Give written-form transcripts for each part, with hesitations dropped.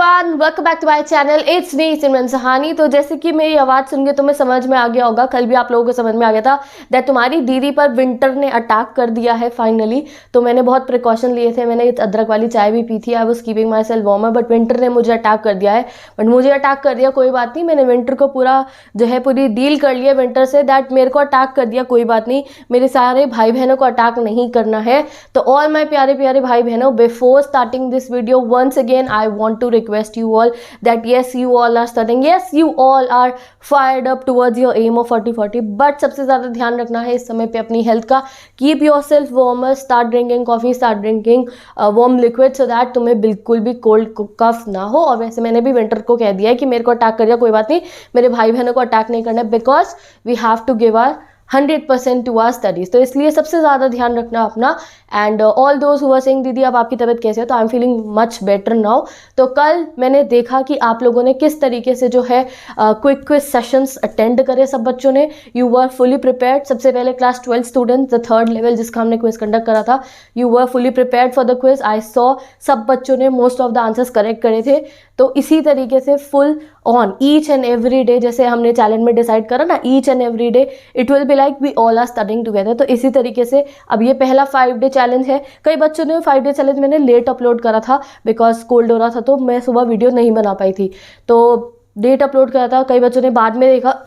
Everyone, welcome back to my channel. It's me Simran Sahani. तो जैसे कि मेरी आवाज़ सुन के तुम्हें समझ में आ गया होगा, कल भी आप लोगों को समझ में आ गया था दैट तुम्हारी दीदी पर विंटर ने अटैक कर दिया है फाइनली। तो मैंने बहुत प्रिकॉशन लिए थे, मैंने अदरक वाली चाय भी पी थी, I was keeping my self warmer, but winter ने मुझे अटैक कर दिया है। बट मुझे अटैक कर दिया कोई बात नहीं, मैंने विंटर को पूरा जो है पूरी डील कर लिया विंटर से दैट मेरे को अटैक कर दिया कोई बात नहीं, मेरे सारे भाई बहनों को अटैक नहीं करना है। तो ऑल माई प्यारे प्यारे भाई बहनों, before starting this video once again I want to request you all that yes you all are studying, yes you all are fired up towards your aim of 40-40, but सबसे ज़्यादा ध्यान रखना है इस समय पे अपनी हेल्थ का। Keep yourself warmer, start drinking coffee, start drinking warm liquid so that तुम्हें बिल्कुल भी कोल्ड कफ ना हो। और वैसे मैंने भी विंटर को कह दिया है कि मेरे को अटैक कर दिया कोई बात नहीं, मेरे भाई बहनों को अटैक नहीं करना है, because we have to give our 100% to our studies. तो इसलिए सबसे ज़्यादा ध्यान रखना अपना। And all those who are saying दीदी अब आपकी तबीयत कैसे है, तो I am feeling much better now. तो कल मैंने देखा कि आप लोगों ने किस तरीके से जो है क्विक क्विज सेशंस अटेंड करे, सब बच्चों ने। You were fully prepared. सबसे पहले class 12 students, the 3rd level जिसका हमने क्विज कंडक्ट करा था, you were fully prepared for the quiz. I saw सब बच्चों ने most of the answers correct करे थे। तो इसी तरीके से full on each and every day, जैसे हमने चैलेंज में डिसाइड करा ना, each and every day it will be like we all are studying together. तो इसी तरीके से अब ये पहला 5 डे चैलेंज है। कई बच्चों ने 5 डे चैलेंज मैंने लेट अपलोड करा था बिकॉज कोल्ड हो रहा था, तो मैं सुबह वीडियो नहीं बना पाई थी, तो लेट अपलोड करा था। कई बच्चों ने बाद में देखा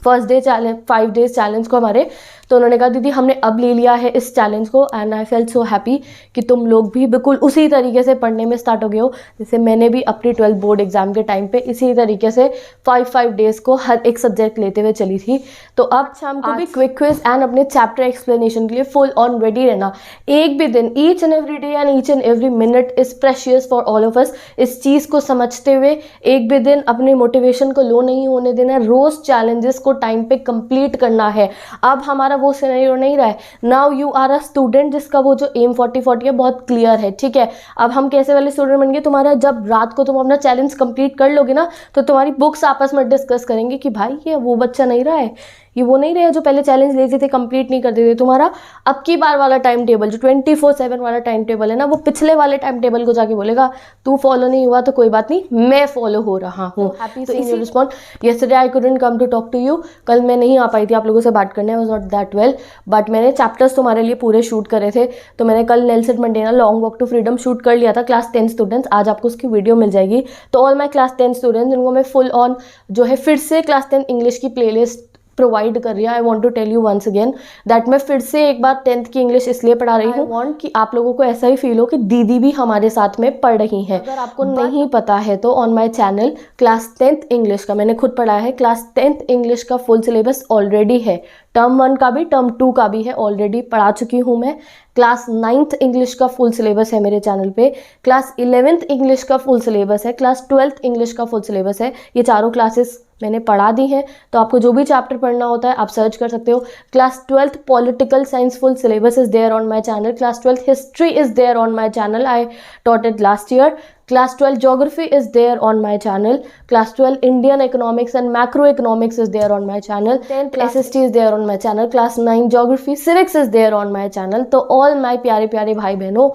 first day challenge 5 days challenge को हमारे, तो उन्होंने कहा दीदी हमने अब ले लिया है इस चैलेंज को, and I felt so happy कि तुम लोग भी बिल्कुल उसी तरीके से पढ़ने में स्टार्ट हो गए हो जैसे मैंने भी अपनी 12th बोर्ड एग्जाम के टाइम पे इसी तरीके से 5 डेज को हर एक सब्जेक्ट लेते हुए चली थी। तो अब शाम को भी क्विक क्विज एंड अपने चैप्टर एक्सप्लेनेशन के लिए फुल ऑन रेडी रहना। एक भी दिन, each and every day and each and every minute is precious for all of us. इस चीज़ को समझते हुए एक भी दिन अपनी मोटिवेशन को लो नहीं होने देना है, रोज़ चैलेंजेस को टाइम पे कंप्लीट करना है। अब हमारा वो सिनेरियो नहीं रहा है। Now you are a student जिसका वो जो एम 40-40 है बहुत क्लियर है, ठीक है। अब हम कैसे वाले स्टूडेंट बन गए, तुम्हारा जब रात को तुम अपना चैलेंज कंप्लीट कर लोगे ना, तो तुम्हारी बुक्स आपस में डिस्कस करेंगे कि भाई ये वो बच्चा नहीं रहा है, ये वो नहीं रहे जो पहले चैलेंज लेते थे कंप्लीट नहीं करते थे। तुम्हारा अब की बार वाला टाइम टेबल जो 24/7 वाला टाइम टेबल है ना, वो पिछले वाले टाइम टेबल को जाके बोलेगा तू फॉलो नहीं हुआ तो कोई बात नहीं, मैं फॉलो हो रहा हूँ। तो इसी respond. Yesterday I couldn't come to talk to you, कल मैं नहीं आ पाई थी आप लोगों से बात करने, I was not that well, but मैंने चैप्टर्स तुम्हारे लिए पूरे शूट करे थे। तो मैंने कल Nelson Mandela long walk to freedom shoot कर लिया था क्लास 10 स्टूडेंट्स, आज आपको उसकी वीडियो मिल जाएगी। तो ऑल माई क्लास 10 स्टूडेंट्स जिनको मैं फुल ऑन जो है फिर से क्लास 10 इंग्लिश की प्लेलिस्ट प्रोवाइड कर रही है। I want to tell you once again that मैं फिर से एक बार 10th की इंग्लिश इसलिए पढ़ा रही हूँ वॉन्ट कि आप लोगों को ऐसा ही फील हो कि दीदी भी हमारे साथ में पढ़ रही हैं। अगर आपको नहीं पता है तो on my channel class 10th English का मैंने खुद पढ़ाया है, क्लास 10th इंग्लिश का फुल सिलेबस ऑलरेडी है, टर्म 1 का भी टर्म 2 का भी है, ऑलरेडी पढ़ा चुकी हूँ मैं। क्लास 9th इंग्लिश का फुल सिलेबस है मेरे चैनल पे, क्लास 11th इंग्लिश का फुल सिलेबस है, क्लास 12th इंग्लिश का फुल सिलेबस है। ये चारों क्लासेस मैंने पढ़ा दी हैं, तो आपको जो भी चैप्टर पढ़ना होता है आप सर्च कर सकते हो। Class 12th political science full syllabus is there on my channel, class 12th history is there on my channel, I taught it last year. Class 12 Geography is there on my channel. Class 12 Indian Economics and Macroeconomics is there on my channel. 10th SST is there on my channel. Class 9 Geography Civics is there on my channel. तो all my प्यारे प्यारे भाई बहनों,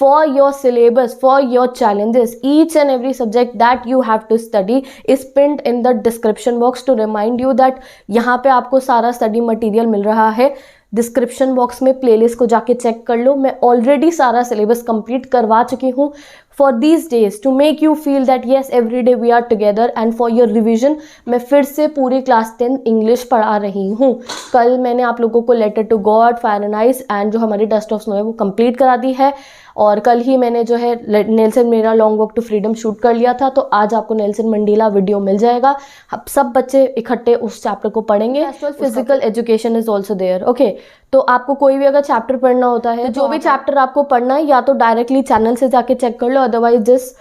for your syllabus, for your challenges, each and every subject that you have to study is pinned in the description box to remind you that यहाँ पे आपको सारा study material मिल रहा है। डिस्क्रिप्शन बॉक्स में प्लेलिस्ट को जाके चेक कर लो, मैं ऑलरेडी सारा सिलेबस कंप्लीट करवा चुकी हूँ for these days to make you feel that yes every day we are together. And for your revision मैं फिर से पूरी क्लास 10 इंग्लिश पढ़ा रही हूँ। कल मैंने आप लोगों को letter to God, fire and ice and जो हमारी डस्ट ऑफ स्नो है वो कंप्लीट करा दी है, और कल ही मैंने जो है नेल्सन मेरा long walk to freedom shoot कर लिया था। तो आज आपको नेल्सन मंडेला वीडियो मिल जाएगा, अब सब बच्चे इकट्ठे उस चैप्टर को पढ़ेंगे। Physical education is also there, okay. तो आपको कोई भी अगर चैप्टर पढ़ना होता है, तो जो भी चैप्टर आपको पढ़ना है या तो डायरेक्टली चैनल से जाके चेक कर लो, otherwise just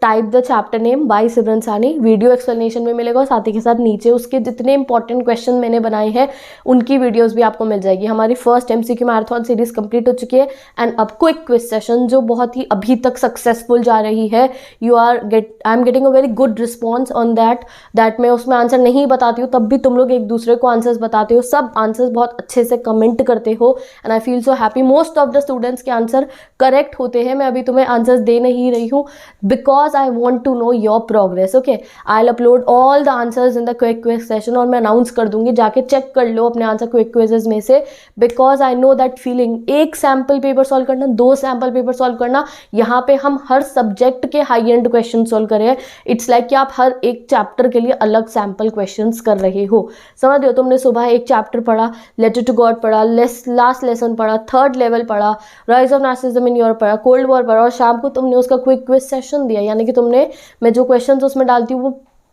type the chapter name by Simran Sahani, video explanation में मिलेगा, और साथ ही के साथ नीचे उसके जितने इंपॉर्टेंट क्वेश्चन मैंने बनाए हैं उनकी वीडियोस भी आपको मिल जाएगी। हमारी first MCQ marathon series complete हो चुकी है, एंड अब क्विक क्विज सेशन जो बहुत ही अभी तक सक्सेसफुल जा रही है, I am getting a very good response on that मैं उसमें आंसर नहीं बताती हूँ तब भी तुम लोग एक दूसरे को आंसर्स बताते हो, सब आंसर्स बहुत अच्छे से कमेंट करते हो, and I feel so happy. Most of the students के आंसर करेक्ट होते हैं, मैं अभी तुम्हें आंसर्स दे नहीं रही हूँ because because I want to know your progress. Okay, I will upload all the answers in the quick quiz session, और मैं अनाउंस कर दूंगी, जाके चेक कर लो अपने आंसर क्विक क्विजेज में से, because I know that feeling. एक सैम्पल पेपर सॉल्व करना, 2 सैम्पल पेपर सॉल्व करना, यहाँ पे हम हर सब्जेक्ट के हाई एंड क्वेश्चन सॉल्व कर रहे हैं. इट्स लाइक कि आप हर एक चैप्टर के लिए अलग सैम्पल क्वेश्चंस कर रहे हो. समझ रहे हो? तुमने सुबह एक चैप्टर पढ़ा, लेटर टू गॉड पढ़ा, लास्ट लेसन पढ़ा, थर्ड लेवल पढ़ा, rise of narcissism in Europe पढ़ा, कोल्ड वॉर पढ़ा, और शाम को तुमने उसका क्विक क्विज सेशन दिया. यानी कि तुमने, मैं जो क्वेश्चन उसमें डालती हूँ वो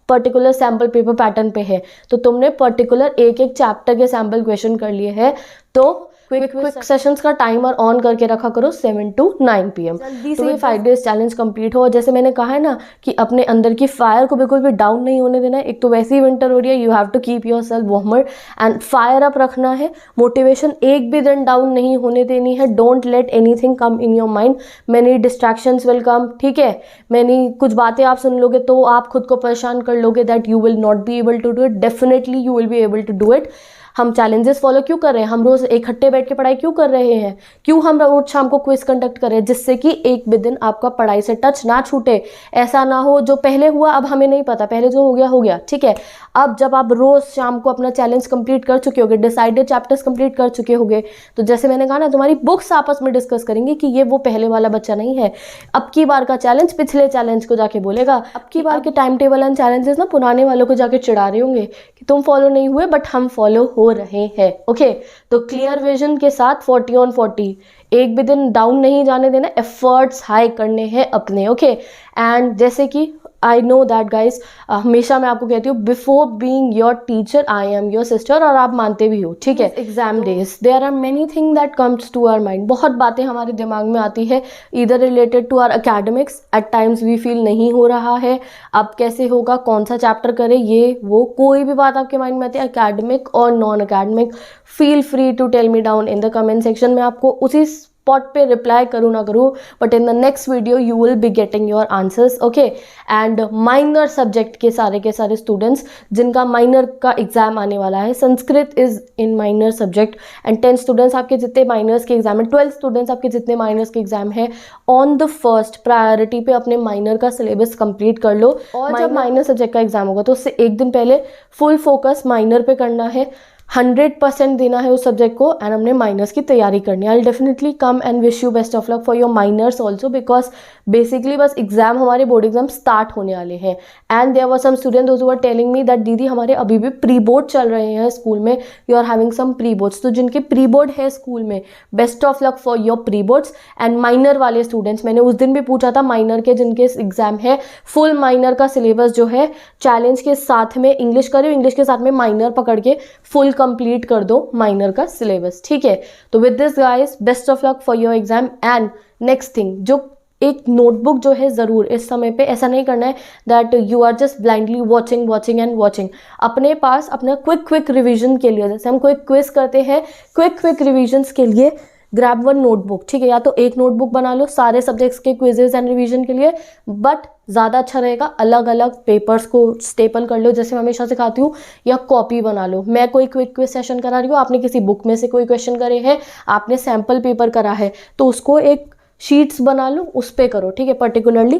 पर्टिकुलर सैम्पल पेपर पैटर्न पे है, तो तुमने पर्टिकुलर एक एक चैप्टर के सैम्पल क्वेश्चन कर लिए हैं. तो क्विक सेशंस का टाइमर ऑन करके रखा करो 7 to 9 PM. जल्दी से ये 5 days चैलेंज कंप्लीट हो. और जैसे मैंने कहा है ना कि अपने अंदर की फायर को बिल्कुल भी डाउन नहीं होने देना है. एक तो वैसे ही विंटर हो रही है, you have to keep yourself warmer and fire up रखना है. मोटिवेशन एक भी दिन डाउन नहीं होने देनी है. Don't let anything come in your mind. Many distractions will come, ठीक है. मैनी कुछ बातें आप सुन लोगे तो आप खुद को परेशान कर लोगे, that you will not be able to do it. Definitely you will be able to do it. हम चैलेंजेस फॉलो क्यों कर रहे हैं? हम रोज इकट्ठे बैठ के पढ़ाई क्यों कर रहे हैं? क्यों हम रोज शाम को क्विज कंडक्ट कर रहे हैं? जिससे कि एक भी दिन आपका पढ़ाई से टच ना छूटे. ऐसा ना हो जो पहले हुआ अब हमें नहीं पता, पहले जो हो गया, ठीक है. अब जब आप रोज शाम को अपना चैलेंज कंप्लीट कर चुके होगे, डिसाइडेड चैप्टर्स कंप्लीट कर चुके होगे, तो जैसे मैंने कहा ना, तुम्हारी बुक्स आपस में डिस्कस करेंगे कि ये वो पहले वाला बच्चा नहीं है. अब की बार का चैलेंज पिछले चैलेंज को जाके बोलेगा. अब की बार के टाइम टेबल एंड चैलेंजेस ना पुराने वालों को जाके चिढ़ा रहे होंगे कि तुम फॉलो नहीं हुए, बट हम फॉलो हो रहे हैं. ओके, तो क्लियर विजन के साथ 40 on 40, एक भी दिन डाउन नहीं जाने देना. एफर्ट्स हाई करने हैं अपने. ओके, एंड जैसे कि आई नो दैट गाइज, हमेशा मैं आपको कहती हूँ, before being your teacher I am your sister, और आप मानते भी हो, ठीक है. Exam days there are many thing that comes to our mind. बहुत बातें हमारे दिमाग में आती है, इधर related to our academics. At times we feel नहीं हो रहा है, अब कैसे होगा, कौन सा चैप्टर करें, ये वो, कोई भी बात आपके माइंड में आती है, एकेडमिक और non academic, feel free to tell me down in the comment section. मैं आपको उसी स्पॉट पे रिप्लाई करूँ ना करूँ, but in the next video you will be getting your answers. Okay, and minor subject के सारे स्टूडेंट्स जिनका माइनर का एग्जाम आने वाला है, Sanskrit is in minor subject, and 10 students आपके जितने माइनर्स के एग्जाम है, 12 स्टूडेंट्स आपके जितने माइनर्स के एग्जाम है, ऑन द फर्स्ट प्रायोरिटी पे अपने माइनर का सिलेबस कंप्लीट कर लो. और जब माइनर सब्जेक्ट का एग्जाम होगा तो उससे एक दिन पहले फुल फोकस माइनर पे करना है, 100% देना है उस सब्जेक्ट को, एंड हमने माइनर्स की तैयारी करनी है. I will definitely come and wish you best of luck for your minors also, because basically बस एग्जाम, हमारे बोर्ड एग्जाम स्टार्ट होने वाले हैं. And there were some student those who are telling me that दीदी हमारे अभी भी pre board चल रहे हैं स्कूल में, you are having some pre boards. तो जिनके प्री बोर्ड है स्कूल में, best of luck for your pre boards. And minor वाले स्टूडेंट्स, मैंने उस दिन भी पूछा था, माइनर के जिनके एग्जाम है, फुल माइनर का सिलेबस जो है चैलेंज के साथ में इंग्लिश करो, इंग्लिश के साथ में माइनर पकड़ के फुल कंप्लीट कर दो माइनर का सिलेबस, ठीक है. तो with this guys, best of luck for your exam. And next thing, जो एक नोटबुक जो है ज़रूर इस समय पे ऐसा नहीं करना है that you are just blindly watching and watching. अपने पास अपना क्विक रिवीजन के लिए, जैसे हम कोई क्विज करते हैं, क्विक रिविजन्स के लिए ग्रैब वन नोटबुक, ठीक है. या तो एक नोटबुक बना लो सारे सब्जेक्ट्स के क्विजेज एंड रिवीजन के लिए, बट ज़्यादा अच्छा रहेगा अलग अलग पेपर्स को स्टेपल कर लो, जैसे मैं हमेशा सिखाती हूँ, या कॉपी बना लो. मैं कोई क्विक क्विज सेशन करा रही हूँ, आपने किसी बुक में से कोई क्वेश्चन करे हैं, आपने सैम्पल पेपर करा है, तो उसको एक शीट्स बना लो, उस पर करो, ठीक है. पर्टिकुलरली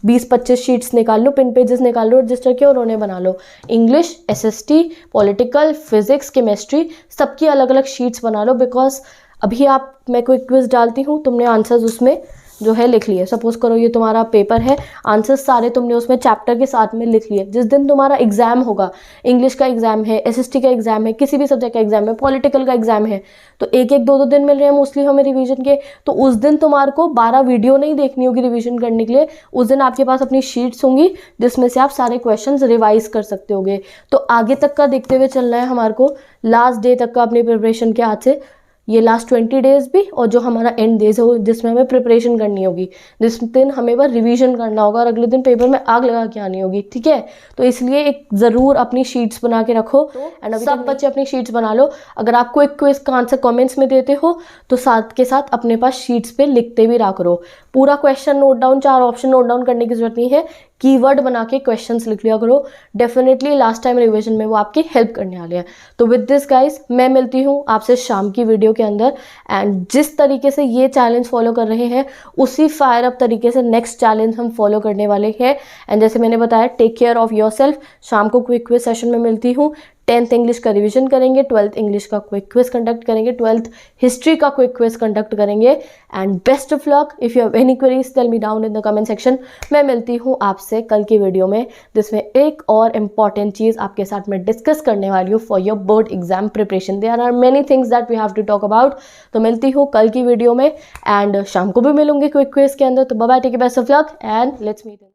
20-25 शीट्स निकाल लो, पिन पेजेस निकाल लो रजिस्टर के, और उन्हें बना लो. English, SST, political, physics, chemistry, सबकी अलग अलग शीट्स बना लो. बिकॉज अभी मैं कोई क्विज डालती हूँ, तुमने आंसर्स उसमें जो है लिख लिए. सपोज करो ये तुम्हारा पेपर है, आंसर्स सारे तुमने उसमें चैप्टर के साथ में लिख लिए. जिस दिन तुम्हारा एग्जाम होगा, इंग्लिश का एग्जाम है, SST का एग्जाम है, किसी भी सब्जेक्ट का एग्जाम है, पॉलिटिकल का एग्जाम है, तो एक 2 दिन मिल रहे हैं मोस्टली हमें रिवीजन के. तो उस दिन तुम्हारे को 12 वीडियो नहीं देखनी होगी रिवीजन करने के लिए. उस दिन आपके पास अपनी शीट्स होंगी जिसमें से आप सारे क्वेश्चंस रिवाइज कर सकते होगे. तो आगे तक का देखते हुए चलना है हमारे को, लास्ट डे तक का अपनी प्रिपरेशन के हाथ से, ये लास्ट 20 डेज भी, और जो हमारा एंड डेज हो जिसमें हमें प्रिपरेशन करनी होगी, जिस दिन हमें बस रिवीजन करना होगा और अगले दिन पेपर में आग लगा के आनी होगी, ठीक है. तो इसलिए एक ज़रूर अपनी शीट्स बना के रखो. एंड अभी सब बच्चे अपनी शीट्स बना लो. अगर आप क्विक क्विज का आंसर कमेंट्स में देते हो तो साथ के साथ अपने पास शीट्स पे लिखते भी रहा करो. पूरा question note down, 4 option note down करने की जरूरत नहीं है, कीवर्ड बना के क्वेश्चंस लिख लिया करो. डेफिनेटली लास्ट टाइम रिवीजन में वो आपकी हेल्प करने वाले हैं. तो विद दिस गाइस, मैं मिलती हूँ आपसे शाम की वीडियो के अंदर। एंड जिस तरीके से ये चैलेंज फॉलो कर रहे हैं उसी फायर अप तरीके से नेक्स्ट चैलेंज हम फॉलो करने वाले हैं। एंड जैसे मैंने बताया, टेक केयर ऑफ योरसेल्फ। शाम को क्विक क्विज सेशन में मिलती हूँ। 10th इंग्लिश का रिवीजन करेंगे, 12th इंग्लिश का क्विक क्विज कंडक्ट करेंगे, 12th हिस्ट्री का क्विक क्विज कंडक्ट करेंगे। And best of luck. If you have any queries tell me down in the comment section. मैं मिलती हूँ आपसे कल की वीडियो में, जिसमें एक और इम्पॉर्टेंट चीज़ आपके साथ मैं डिस्कस करने वाली हूँ for your board exam preparation. There are many things that we have to talk about. तो मिलती हूँ कल की वीडियो में, एंड शाम को भी मिलूंगी क्विक क्विज के अंदर। तो bye bye, take care, best of luck and let's meet.